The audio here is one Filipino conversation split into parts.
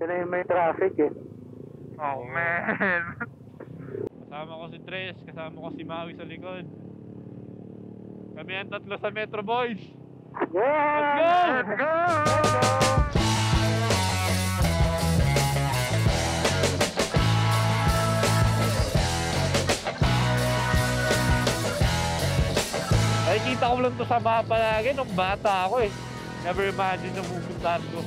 Ito na yung may traffic eh. Oh man. Kasama ko si Tres, kasama ko si Maui sa likod. Kami ang tatlo sa Metro Boys. Yeah! Let's go! Let's go! Nakikita ko lang to sa mapa lagi nung bata ako eh. Never imagine na pupuntahan ko.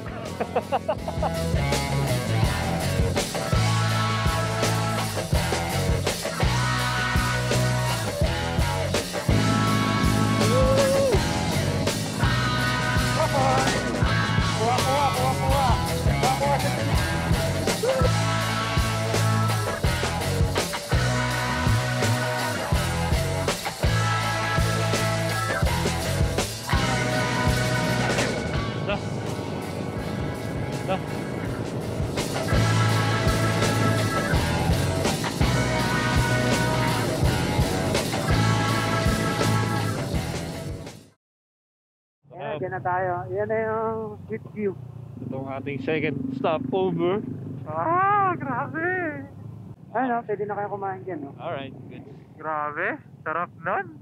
Diyan na tayo. Yan na yung street view. Itong ating second stopover. Ah, grabe. Ano, pwede na kayo kumain dyan, no? Alright, good. Grabe. Sarap nun.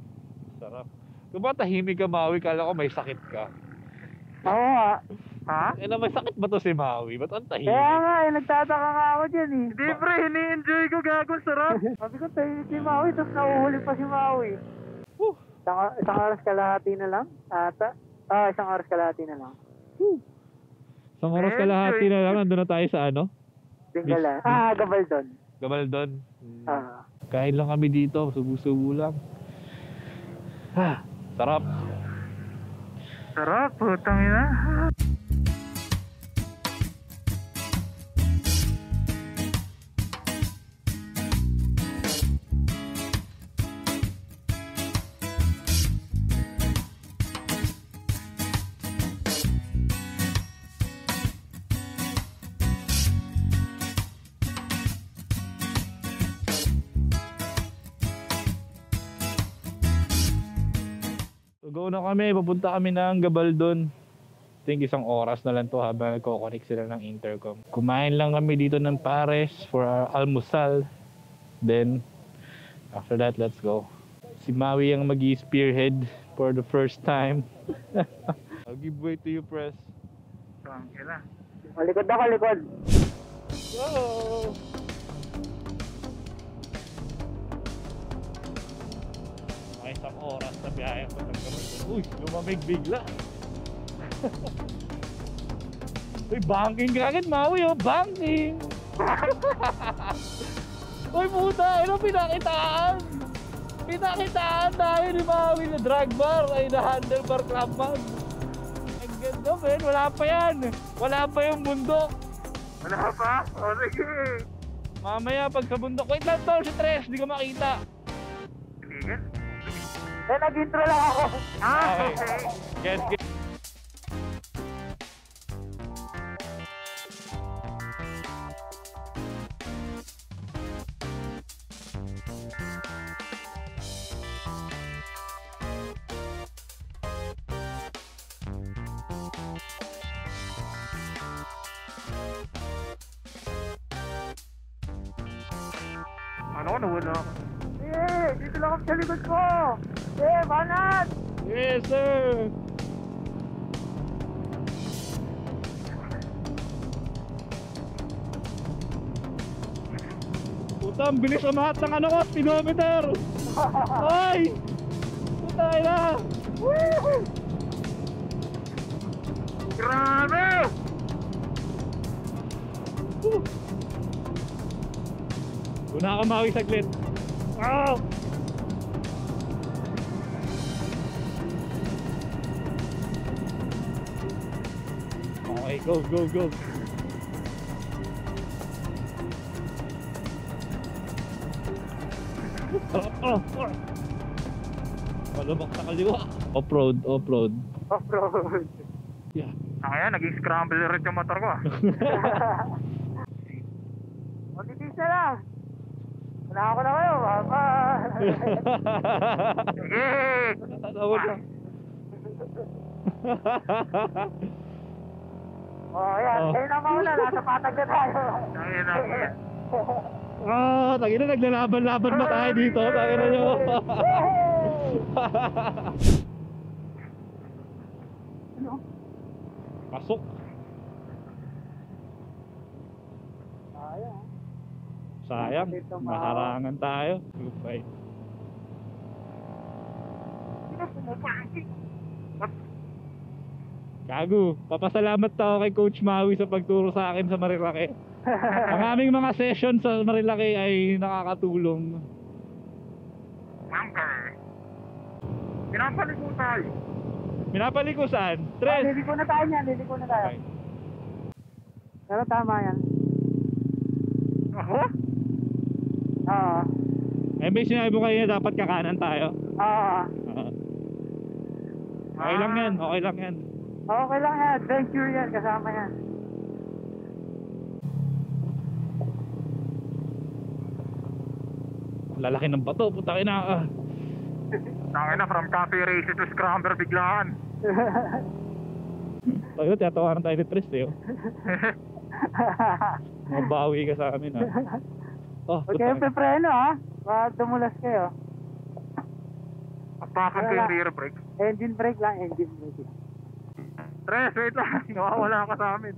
Sarap. Kung ba tahimik ka, Maui, kala ko may sakit ka. Oo nga. Ha? Eh na, may sakit ba to si Maui? Ba't ang tahimik? Kaya nga eh, nagtataka nga ako dyan eh. Hindi pre, ini-enjoy ko gago. Sarap. Sabi ko tayo si Maui, tapos nauhuli pa si Maui. Whew. Isang oras kalahati na lang, ata. Isang oras kalahati na lang. Isang oras kalahati na lang, nandun na tayo sa ano? Bingala. Gabaldon. Gabaldon. Kain lang kami dito, subu-subu lang. Sarap. Sarap, putang ina. Go na kami, papunta kami ng Gabaldon. I think isang oras na lang to habang nagko-connect sila ng intercom. Kumain lang kami dito ng pares for our almusal. Then, after that, let's go. Si Maui ang mag-spearhead for the first time. I'll give way to you, Press. Tangina. Malikod ako, likod. Go! Isang oras na biyahe ko ng Gabaldon. Uy, lumamig bigla. Uy, banking ka agad, Maui, oh, banking! Uy, puta, ano pinakitaan? Pinakitaan tayo ni Maui na drag bar, ay na handlebar clubman. Ang ganda, men, wala pa yan. Wala pa yung bundok. Wala pa? O sige. Mamaya, pag sa bundok, wait lang tol, si Tres, di ka makita. Kinigan? Nag-intro lang ako. Okay. Get. Ano ko nawala ako? Dito lang ako sa likod ko. Banat! Yes, sir! Puta, ang bilis umahat ng ano ko, speedometer! Ay! Puta, ina! Grabe! Una ka Maui saglit. Ah! Okay, go. Malabak sa kaliwa. Off-road. Off-road. Yeah. Kaya, naging scramble rin yung motor ko ah. Magtitis na lang. Wala ako na kayo, baba. Sige! Natatawa na. Oh, yan. Oh. Kayo na mauna, nasa patag na tayo. Tangin na. Tangina, naglalaban-laban ba tayo dito? Tangina nyo. Pasok. Ayun. Sayang, maharangan tayo. Goodbye. Gago, papasalamat ako kay Coach Maui sa pagturo sa akin sa Marilaki. Ang aming mga session sa Marilaki ay nakakatulong. Mangga. Pinapaliko tayo. Pinapaliko saan? Tres! Liliko na tayo niyan, liliko na tayo. Okay. Pero tama yan. Ako? Oo. Eh, may sinabi mo kayo dapat kakanan tayo. Oo. Okay lang yan, okay lang yan. Okay lang yan, adventure yan, kasama yan. Lalaki ng bato, puta kina. Tangin na, from cafe race to scrambler biglaan. Tayo, tiyatawanan tayo ni Tres eh. Mabawi ka sa amin ha. Oh, Huwag kayong pepreno ha. Baka dumulas kayo. Apakan ko yung rear brake. Engine brake lang, engine brake lang. Tres, wait lang. Nawawala ka sa amin.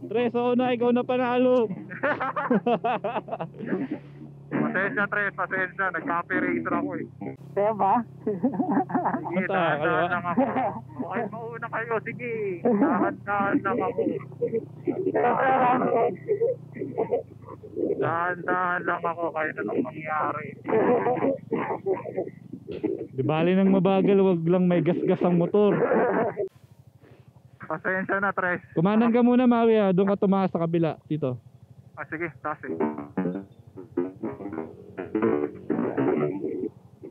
Tres, oo na, ikaw na panalo. Pasensya, Tres, pasensya. Nag-cafe racer ako eh. Kaya ba? Sige, Basta, dahan-dahan kaliwa. lang ako. Okay, mauna kayo. Sige, dahan-dahan lang ako. Dahan-dahan lang ako kahit anong mangyari. Di bali nang mabagal, wag lang may gas-gas ang motor. Pasensya na, Tres. Kumanan ka muna, Maui ha. Doon ka tumakas sa kabila, dito. Ah, sige, taas eh.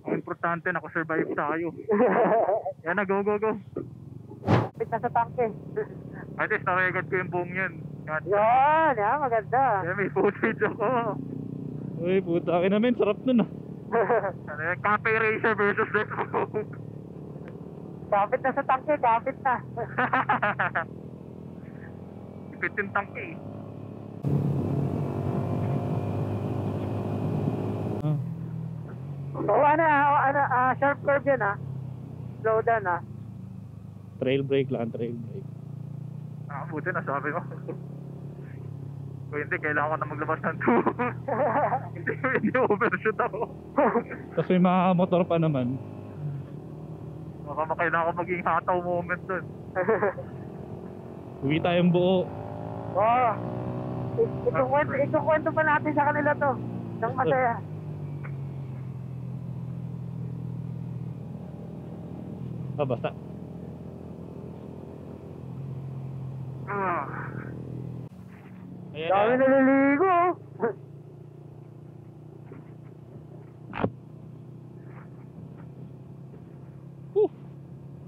Ang importante, nakasurvive tayo. Yan na, go, go, go. Pit na sa tangke. At least, narecord ko yung buong yun. Yan. Yan, yan, maganda. Yan, may footage ako. Uy, puta ka namin, sarap nun ah. Ano yan, cafe racer versus Let's Go. Kapit na sa tangke, kapit na. Ipit yung tangke eh. Ah. Oo, sharp curve yan ha. Slow down ha. Trail brake lang, trail brake. Ah, buti na sabi ko. Kung hindi, kailangan ko na maglabas ng 2. Hindi overshoot ako. Tapos may mga motor pa naman. Baka makailangan ko maging hataw moment dun. Uwi tayong buo. Oo. Ikukwento pa natin sa kanila to. Nang masaya. Ah, basta. Ah. Ayan Dami na. naliligo.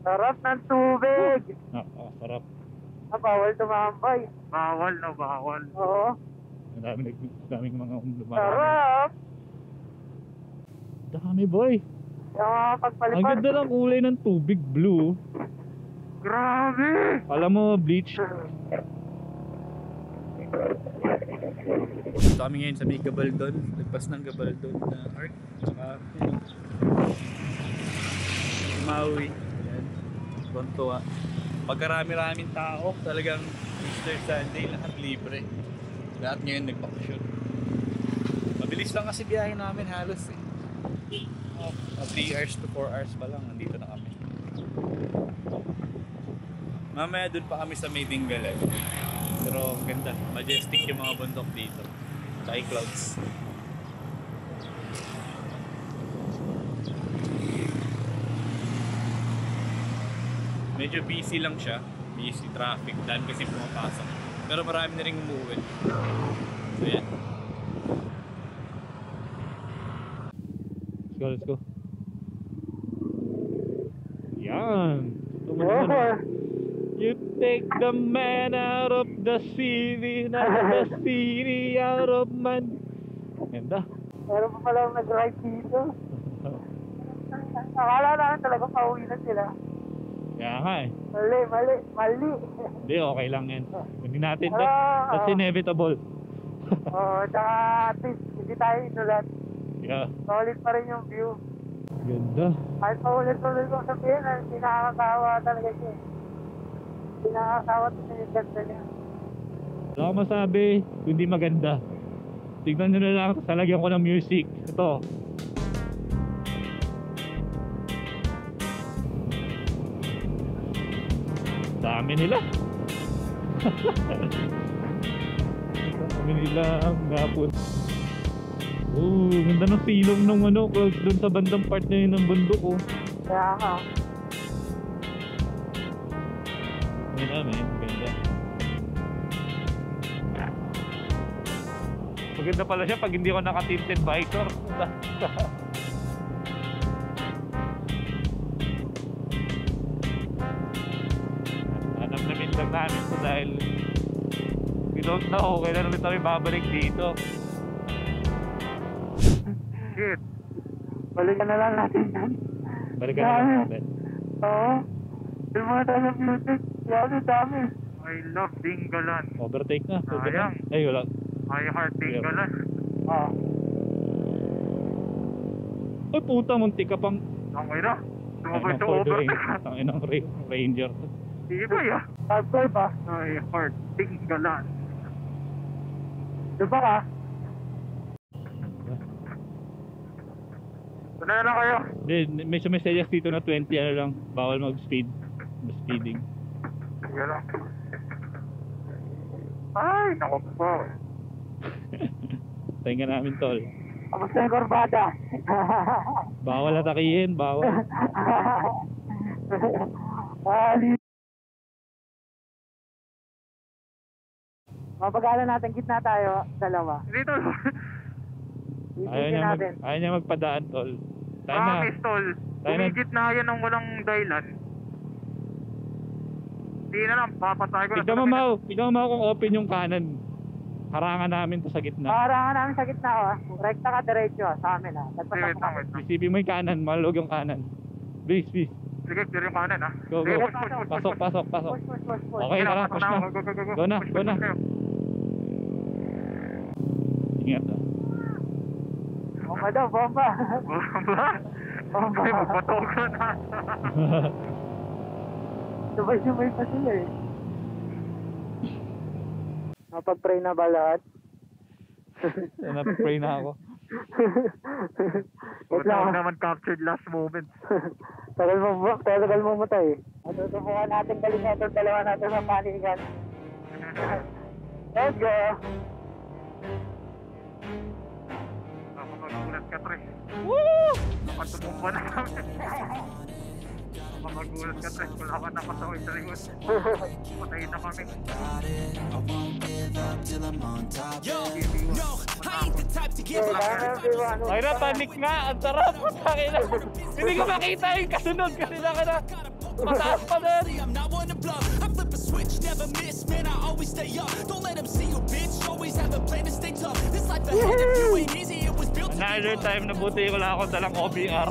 Sarap ng tubig. Sarap. Bawal tumambay. Bawal na bawal. Oo. Daming mga lumarami. Sarap. Dami boy. Yung mga Ang pagpalipad. ganda ng kulay ng tubig, blue. Grabe! Alam mo, bleach. Ito kami ngayon sa may Gabaldon. Lagpas ng Gabaldon na arc. Tsaka Maui. Yan. Tonto pagkarami-raming tao, talagang Easter Sunday, lahat libre. Lahat ngayon nagbakasyon. Mabilis lang kasi biyahe namin halos eh. 3 hours to 4 hours pa lang, nandito na kami. Mamaya dun pa kami sa may Dingalan. Pero ang ganda, majestic yung mga bundok dito. Sky clouds. Medyo busy lang siya. Busy traffic, dahil kasi pumapasok. Pero marami na rin umuwi. So yan. Let's go, let's go. Yan. You take the man out of the city, not the city out of man. Ganda. Meron pa palang nag-ride dito. Akala namin talaga pauwi na sila. Kaya nga eh. Mali. Hindi, okay lang yan. Hindi natin. Ah, That's inevitable. Oo, tsaka at least hindi tayo inulat. Yeah. Solid pa rin yung view. Ganda. Kahit paulit-ulit kong sabihin, hindi nakakasawa talaga siya. Hindi nakakasawa ito yung ganda niya. Wala akong masabi, hindi maganda. Tignan nyo na lang, salagyan ko ng music. Ito. Dami nila. Dami nila ang gapon. Oh, ganda ng silong ng clouds dun sa bandang part na yun ng bundok oh. Kaya nga. Ganda men, ganda. Maganda pala siya pag hindi ko naka-tinted visor. Namin lang namin ito dahil we don't know kailan ulit kami babalik dito. Shit. Balikan na lang natin yan. Balikan na lang natin. Oo. Yung mga tayo sa music. Grabe, dami. I love Dingalan. Overtake na. Sayang. Ay wala. I heart Dingalan. Oo. Ay puta, muntik ka pang Ang ina. Tumabay sa Ford overtake. Ang inang Ranger. Iba ya. Subscribe ba? I heart Dingalan. Diba ka? Sana na lang kayo. Hindi, may sumisedyas dito na 20 ano lang. Bawal mag-speed. Speeding. Sige lang. Ay, naku po. Tayo ka namin tol. Kamusta yung korbada? Bawal atakihin, bawal. Mapag-aala natin, gitna tayo, dalawa. Dito. Itigil natin. Ayaw niya magpadaan tol. Tayo na. Promise, tol. Tayo na. Tumigit na yan ng walang dahilan. Hindi na lang, papatay ko na. Tignan mo Mau kung open yung kanan. Harangan namin to sa gitna. Harangan namin sa gitna, oh. Rekta ka, diretso, sa amin, ah. Wait lang, wait lang. Isipin mo yung kanan, malulog yung kanan. Please. Sige, clear yung kanan, ha? Go, Sige, go. push. Pasok. Push. Okay, tara, push na. Go na. kayo. Ingat ah. Bomba daw, bomba. Bomba? Bomba. Ay, magbatok ka na. Sabay-sabay pa sila eh. Napag-pray na ba lahat? Napag-pray na ako. Wait Ito lang. naman captured last moment. Tagal mo matay. Matutubukan natin galing na itong dalawa natin sa panigan. Let's go! Ako magulat ka, pre. Woo! Napatumumpa na kami. Ako magulat ka, pre. Wala ka napasaway sa likod. Patayin na kami. Yo, no, I ain't the type to give up. Ay na, panic nga. Ang sarap. Takina. Hindi ko makita yung kasunod kasi na mataas pa din. See, I'm not one to bluff. I flip a switch, never miss, man. I always stay up. Don't let them see you, bitch. Always have a plan to stay tough. This life ahead of you ain't easy. It was built to Another time na buti wala akong dalang OBR.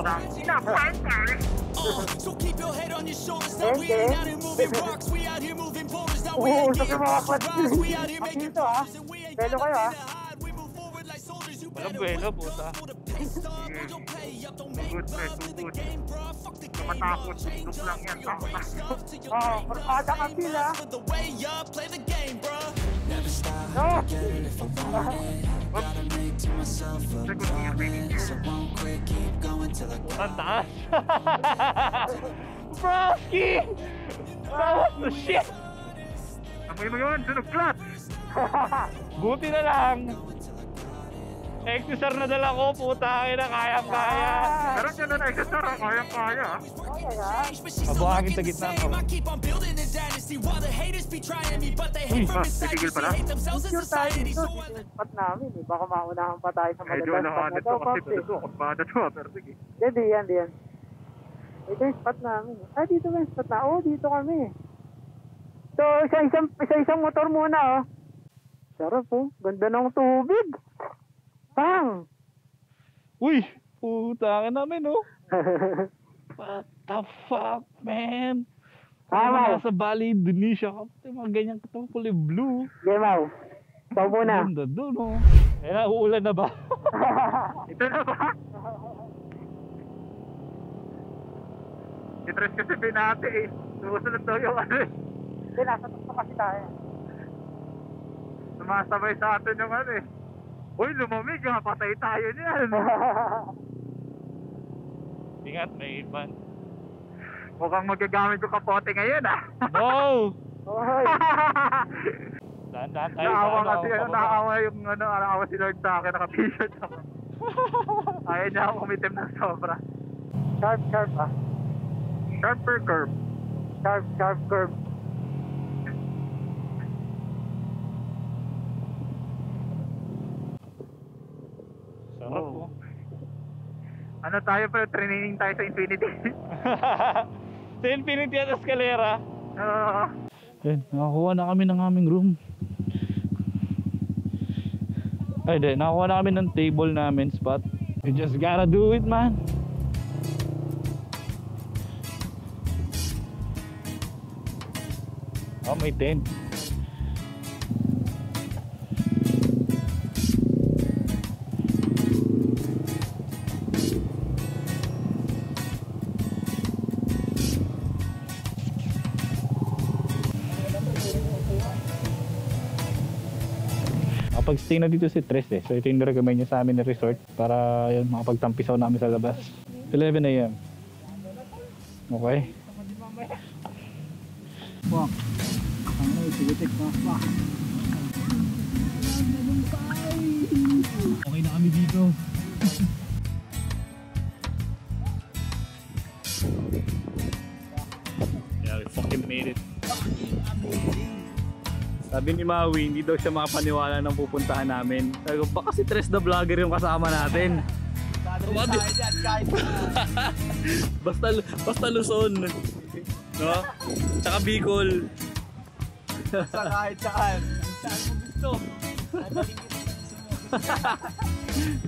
So keep your head on your shoulders. Now we ain't out here moving rocks. We out here moving boulders. Now we Oo, ain't sa getting mga rocks. We out here making Dito, ah. progress. And we ain't Pelo kayo, ah. hide. We move forward like soldiers. You Walang better buwelo, wake puta. up for the pay stub or you'll pay up. Don't make Good, pre. love to the Good. game, bruh. Fuck the game. Matakot. Change Look lang yan. your race up to your Oh, brain. korpada ka sila. For the way up, play the game, bruh. Never stop. No! Second year, baby. Ang taas. Frosky! That was the shit! Amoy mo yun, sunog clutch. Buti na lang. XSR na dala ko, puta. Kayang-kaya. Meron dyan na extra, kayang-kaya. Mabuhangin sa gitna ko. I keep on building a dynasty while the haters be trying me, but they hate from inside. titigil You pala? hate themselves in Sure tayo society. dito. So I Dito yung spot namin eh. Baka maunahan pa tayo sa Medyo malagas. naman ito kasi ito, kumpara ito, pero sige. Hindi yan. Ito yung spot namin. Ah, dito ba yung spot na? Oo, dito kami. So, isa-isang motor muna, oh. Sarap, oh. Ganda ng tubig. Pang! Uy! Puta ka namin, oh. What the fuck, man? Mau. Nasa Bali, Indonesia ka. Mga ganyan katong kulay blue. Sige, Mau. Ikaw muna. Ganda doon, oh. Eh, uulan na ba? Ito na ba? Itras kasi binati eh. Sumusunod daw yung ano eh. Hindi, nasa tukso kasi tayo. Sumasabay sa atin yung ano eh. Uy, lumamig ha, patay tayo niyan. Ingat, may iban. Mukhang magagamit ko kapote ngayon ah. No! Oy. Dahan-dahan tayo. Naawa kasi, pababa. naawa yung ano, naawa si Lord sa akin, naka-t-shirt ako. Ayaw niya ako umitim ng sobra. Sharp, sharp ah. Sharper curve. Sharp, sharp curve. Sarap Oh. po. Ano tayo pa, training tayo sa Infinity. Sa Infinity at Escalera. Oo. Yan, nakakuha na kami ng aming room. Ay, di, nakakuha na kami ng table namin spot. You just gotta do it, man. Oh, may tent. Nakapag-stay na dito si Tres eh. So ito yung recommend niya sa amin na resort para yun, makapagtampisaw namin sa labas. 11 AM. Okay. Okay na kami dito. Yeah, we fucking made it. Sabi ni Maui, hindi daw siya makapaniwala ng pupuntahan namin. Sabi ko, baka si Tres the Vlogger yung kasama natin. basta Luzon. No? Tsaka Bicol. Sa kahit saan. Saan mo gusto.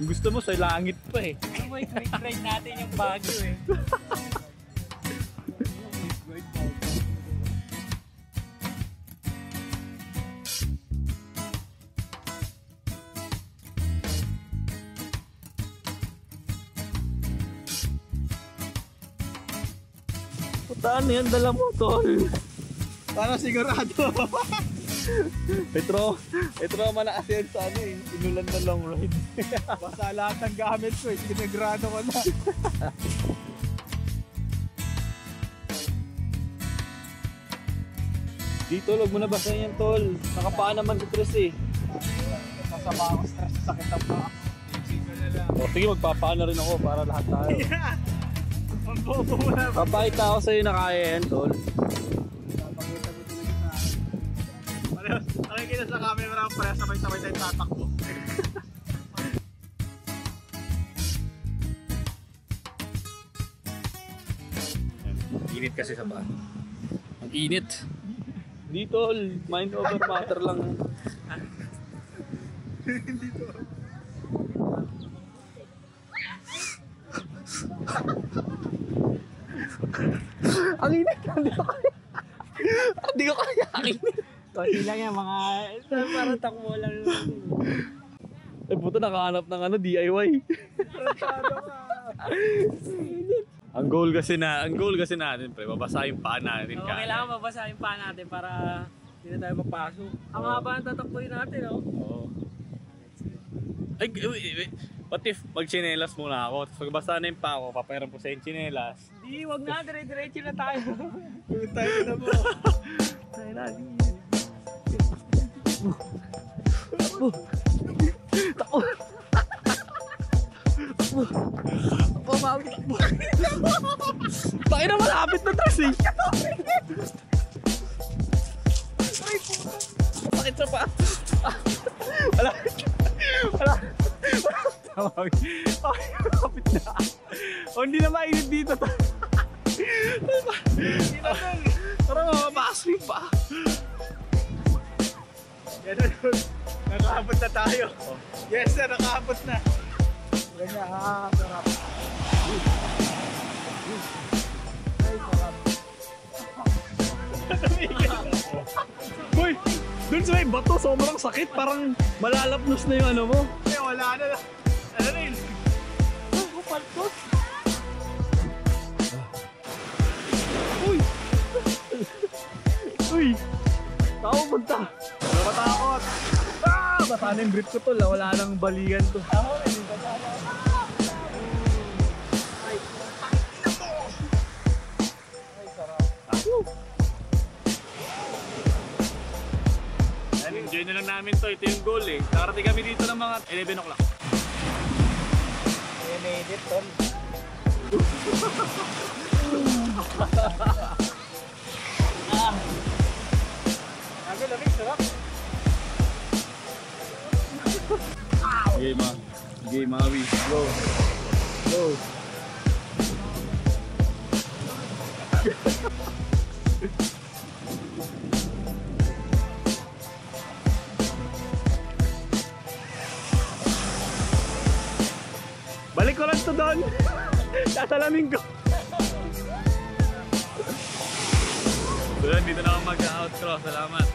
Gusto mo sa langit pa eh. May try natin yung Baguio eh. Putaan yan, dala mo tol. Para sigurado. Petro malakas yan sa ano eh. Inulan na long ride. Basta lahat ng gamit ko eh. Sinigrado ko na. Dito, huwag mo na basahin yan tol. Nakapaan naman si Tres eh. Sasama ako stress sa sakit ng paa. O sige, magpapaan na rin ako para lahat tayo. Ang bobo mo na. Papakita ako sa'yo na kaya yan tol. Papakita mo talaga sa akin. Parehas, nakikita sa camera ko parehas sabay-sabay tayong tatakbo. Init kasi sa bahay. Ang init. Dito, mind over matter lang. Ang init. Hindi ko kaya. Ang init. Konti lang yan mga... Parang takbo lang. Eh puto, nakahanap ng ano, DIY. Ang goal kasi natin, pre, babasahin pa natin. So, kailangan mabasahin pa natin para hindi na tayo papasok. Ang haba ang tatakbuhin natin, oh. Oo. Ay, what if mag-chinelas muna ako, tapos magbasa na yung pa ako, papayaran po sa yung chinelas. Hindi, wag na, dire-diretso na tayo. Tayo na mo. Tayo na, Takbo! Tayo na malapit na Tres eh! Bakit sa pa? Wala! Malapit na! O hindi na mainit dito to! Parang mapapasok pa! Yan na doon. Nakaabot na tayo. Yes sir, nakaabot na. Ganyan, sarap. Ay, sarap. Boy, dun sa may bato, sobrang sakit. Parang malalapnos na yung ano mo. Eh, wala na. Ano na yun? Paltos. Uy! Uy! Tao punta! Nakatakot! Ah! Bata na yung grip ko tol, wala nang balikan to. Enjoy na lang namin to, ito yung goal eh. Nakarating kami dito ng mga 11 o'clock. Made it, tol. Lagi lamig, sarap. Game ah. Game Awi. Go. Go. Balik ko lang to doon. Tatalamin ko. So, dito na ako mag-outro. Salamat.